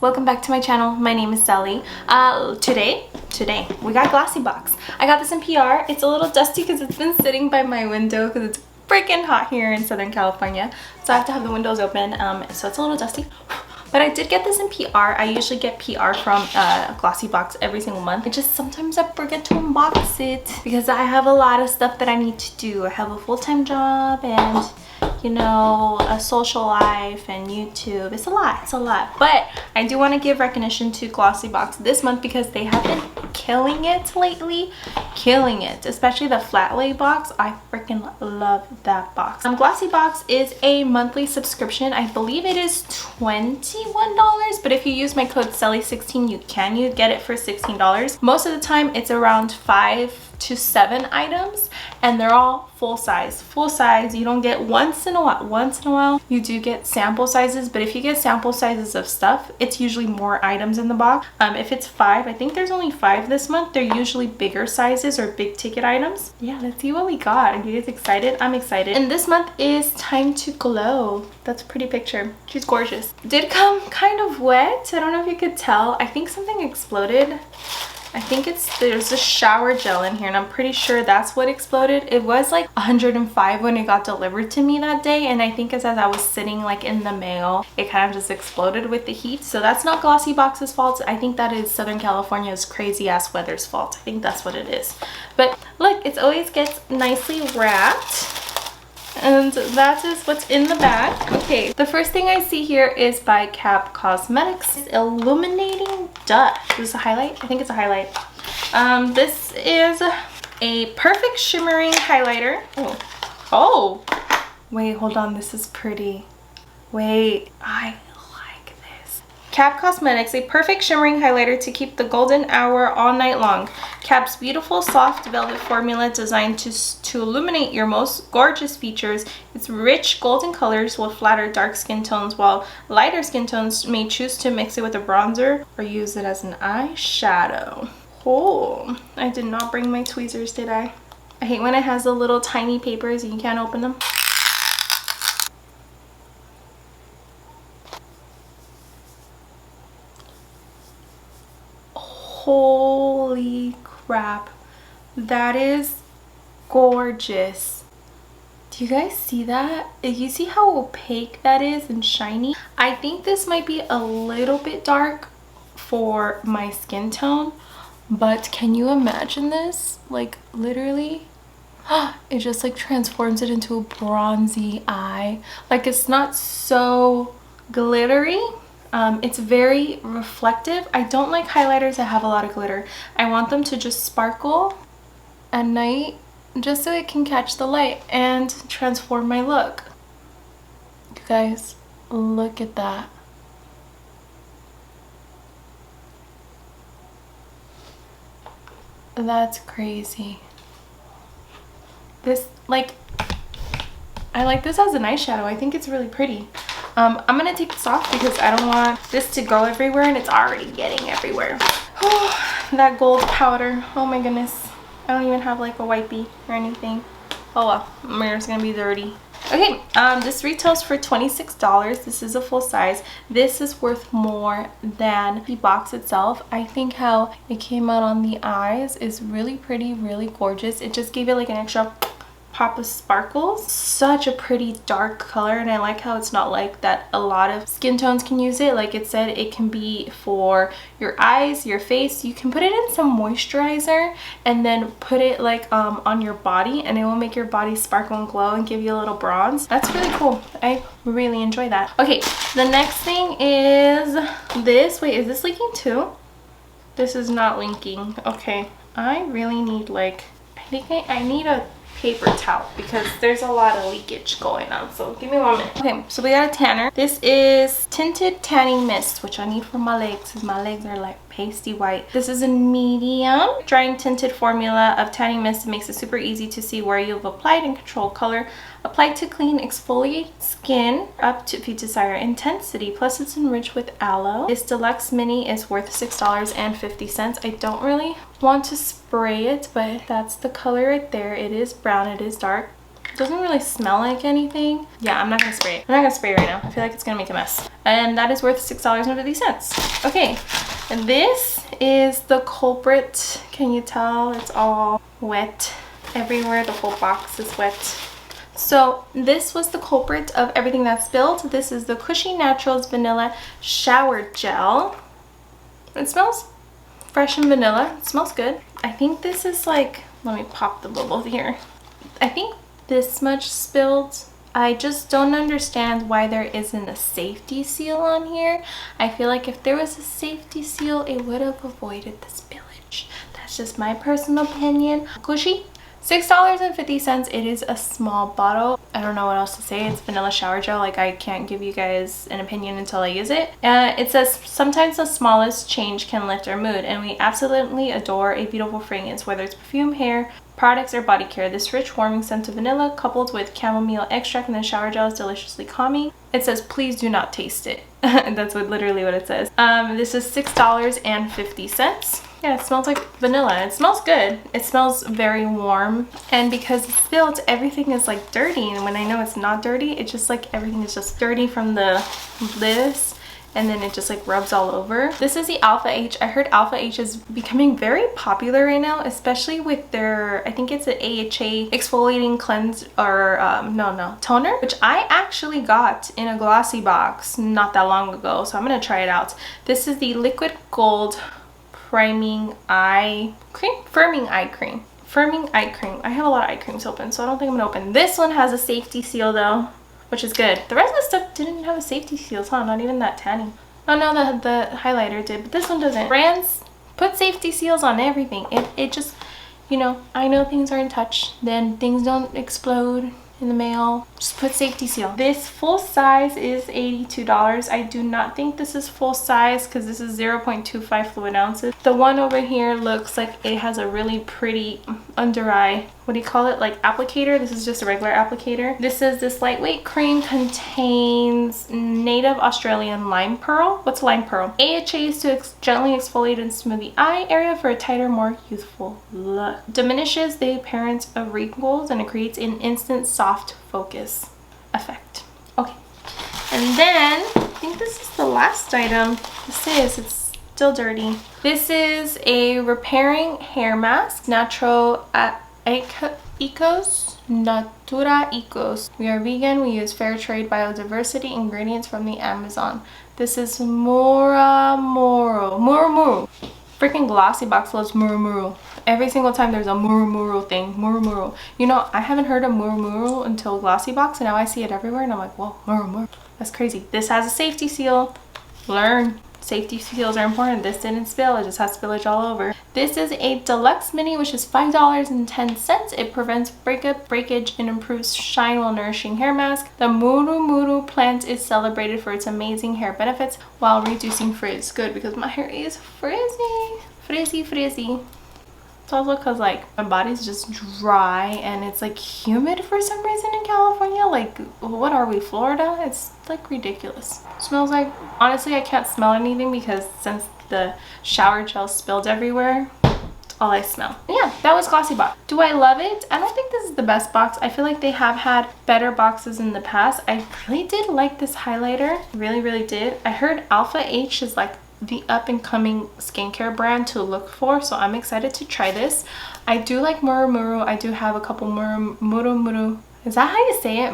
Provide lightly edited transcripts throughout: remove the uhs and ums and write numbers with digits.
welcome back to my channel. My name is Sally. Today we got Glossy Box. I got this in PR. It's a little dusty because it's been sitting by my window because it's freaking hot here in Southern California, so I have to have the windows open, so it's a little dusty. But I did get this in PR. I usually get PR from Glossy Box every single month. Sometimes I forget to unbox it because I have a lot of stuff that I need to do. I have a full-time job and, you know, a social life and YouTube. It's a lot. But I do want to give recognition to Glossy Box this month because they have been killing it lately. Killing it. Especially the flat lay box. I freaking love that box. Glossy Box is a monthly subscription. I believe it is $21, but if you use my code SELLY16 you get it for $16. Most of the time it's around 5 to 7 items and they're all full size. You don't get once in a while you do get sample sizes, but if you get sample sizes of stuff, it's usually more items in the box. If it's 5, I think there's only 5 this month, they're usually bigger sizes or big ticket items. Yeah, let's see what we got. Are you guys excited? I'm excited. And this month is Time to Glow. That's a pretty picture. She's gorgeous. Did come kind of wet. I don't know if you could tell. I think something exploded. I think there's a shower gel in here and I'm pretty sure that's what exploded. It was like 105 when it got delivered to me that day, and I think as I was sitting like in the mail, it kind of just exploded with the heat. So that's not Glossy Box's fault. I think that is Southern California's crazy ass weather's fault. I think that's what it is. But look, it always gets nicely wrapped. And that is what's in the bag. Okay, the first thing I see here is by Cap Cosmetics. It's Illuminating Dust. This is a highlight? I think it's a highlight. This is a perfect shimmering highlighter. Oh, wait, hold on. This is pretty. Wait, I like this. Cap Cosmetics, a perfect shimmering highlighter to keep the golden hour all night long. Cap's beautiful soft velvet formula designed to illuminate your most gorgeous features. Its rich golden colors will flatter dark skin tones, while lighter skin tones may choose to mix it with a bronzer or use it as an eyeshadow. Oh, I did not bring my tweezers, did I? I hate when it has the little tiny papers and you can't open them. Holy crap, that is gorgeous. Do you guys see that? You see how opaque that is and shiny? I think this might be a little bit dark for my skin tone, but can you imagine this? Like literally it just like transforms it into a bronzy eye. Like it's not so glittery. It's very reflective. I don't like highlighters that have a lot of glitter. I want them to just sparkle at night just so it can catch the light and transform my look. You guys, look at that. That's crazy. This, like, I like this as an eyeshadow. I think it's really pretty. I'm gonna take this off because I don't want this to go everywhere and it's already getting everywhere. Oh, that gold powder. Oh my goodness. I don't even have like a wipey or anything. Oh well, my mirror's gonna be dirty. Okay, this retails for $26. This is a full size. This is worth more than the box itself. I think how it came out on the eyes is really pretty, really gorgeous. It just gave it like an extra pop of sparkles. Such a pretty dark color, and I like how it's not like that a lot of skin tones can use it. Like it said, it can be for your eyes, your face. You can put it in some moisturizer and then put it like on your body, and it will make your body sparkle and glow and give you a little bronze. That's really cool. I really enjoy that. Okay, the next thing is this. Wait, is this linking too? This is not linking. Okay, I really need like, I think I need a paper towel because there's a lot of leakage going on, so give me 1 minute. Okay, so we got a tanner. This is tinted tanning mist, which I need for my legs because my legs are like pasty white. This is a medium drying tinted formula of tanning mist. It makes it super easy to see where you've applied and control color. Applied to clean, exfoliate skin up to if you desire intensity. Plus it's enriched with aloe. This deluxe mini is worth $6.50. I don't really want to spray it, but that's the color right there. It is brown, it is dark. It doesn't really smell like anything. Yeah, I'm not gonna spray it. I'm not gonna spray it right now. I feel like it's gonna make a mess. And that is worth $6.50. Okay, and this is the culprit. Can you tell? It's all wet everywhere. The whole box is wet. So this was the culprit of everything that spilled. This is the Cushy Naturals Vanilla Shower Gel. It smells fresh and vanilla. It smells good. I think this is like, let me pop the bubble here. I think this much spilled. I just don't understand why there isn't a safety seal on here. I feel like if there was a safety seal, it would have avoided the spillage. That's just my personal opinion. Cushy, $6.50. It is a small bottle. I don't know what else to say. It's vanilla shower gel. Like, I can't give you guys an opinion until I use it. It says, sometimes the smallest change can lift our mood, and we absolutely adore a beautiful fragrance, whether it's perfume, hair, products, or body care. This rich, warming scent of vanilla coupled with chamomile extract in the shower gel is deliciously calming. It says, please do not taste it. That's literally what it says. This is $6.50. Yeah, it smells like vanilla. It smells good. It smells very warm. And because it's spilled, everything is like dirty. And when I know it's not dirty, it's just like everything is just dirty from the this. And then it just like rubs all over. This is the Alpha H. I heard Alpha H is becoming very popular right now, especially with their, I think it's an AHA exfoliating cleanse or toner, which I actually got in a Glossy Box not that long ago. So I'm gonna try it out. This is the Liquid Gold Firming Eye Cream. I have a lot of eye creams open, so I don't think I'm gonna open. This one has a safety seal though, which is good. The rest of the stuff didn't have a safety seals, huh? Not even that tanny. Oh no, the highlighter did, but this one doesn't. Brands put safety seals on everything. It just, you know, I know things are in touch, then things don't explode in the mail. Just put safety seal. This full size is $82. I do not think this is full size because this is 0.25 fluid ounces. The one over here looks like it has a really pretty under eye, what do you call it, like applicator. This is just a regular applicator. This is this lightweight cream, contains native Australian lime pearl. What's lime pearl? AHA is to gently exfoliate and smooth the eye area for a tighter, more youthful look. Diminishes the appearance of wrinkles and it creates an instant soft focus effect. Okay, and then I think this is the last item. It's still dirty. This is a repairing hair mask, Natura Ecos. We are vegan. We use fair trade biodiversity ingredients from the Amazon. This is Murumuru. Freaking Glossy Box loves Murumuru. Every single time there's a Murumuru thing. Murumuru. You know, I haven't heard of Murumuru until Glossy Box, and now I see it everywhere, and I'm like, whoa, Murumuru. That's crazy. This has a safety seal. Learn. Safety seals are important. This didn't spill. It just has spillage all over. This is a deluxe mini, which is $5.10. It prevents breakage, and improves shine while nourishing hair mask. The Murumuru plant is celebrated for its amazing hair benefits while reducing frizz. Good, because my hair is frizzy. Frizzy. It's also because like my body's just dry and it's like humid for some reason in California. Like, what are we, Florida? It's like ridiculous. Smells like, honestly, I can't smell anything because since the shower gel spilled everywhere, it's all I smell. Yeah, that was Glossy Box. Do I love it? I don't think this is the best box. I feel like they have had better boxes in the past. I really did like this highlighter. Really did. I heard Alpha H is like the up-and-coming skincare brand to look for, so I'm excited to try this. I do like Murumuru. I do have a couple Murumuru. Is that how you say it?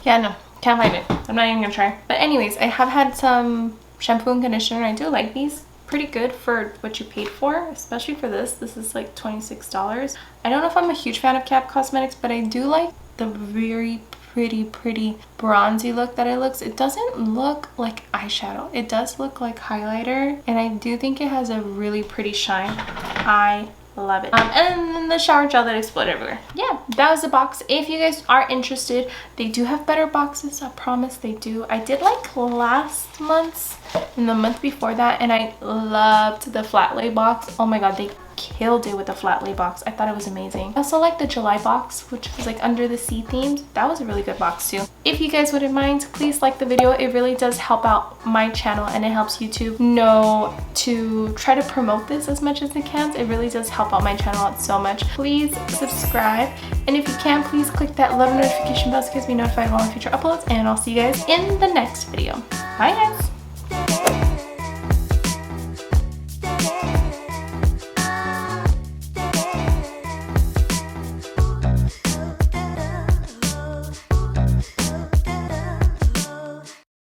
Yeah, no, can't find it. I'm not even gonna try. But anyways, I have had some shampoo and conditioner. I do like these. Pretty good for what you paid for, especially for this. This is like $26. I don't know if I'm a huge fan of Cap Cosmetics, but I do like the very pretty bronzy look that it looks. It doesn't look like eyeshadow. It does look like highlighter, and I do think it has a really pretty shine. I love it. And then the shower gel that exploded everywhere. Yeah, that was the box. If you guys are interested, they do have better boxes. I promise they do. I did like last month's and the month before that, and I loved the flat lay box. Oh my god, they killed it with the flat lay box. I thought it was amazing. I also like the July box, which was like under the sea themed. That was a really good box too. If you guys wouldn't mind, please like the video. It really does help out my channel and it helps YouTube know to try to promote this as much as it can. It really does help out my channel out so much. Please subscribe, and if you can, please click that little notification bell so you guys be notified of all my future uploads, and I'll see you guys in the next video. Bye guys!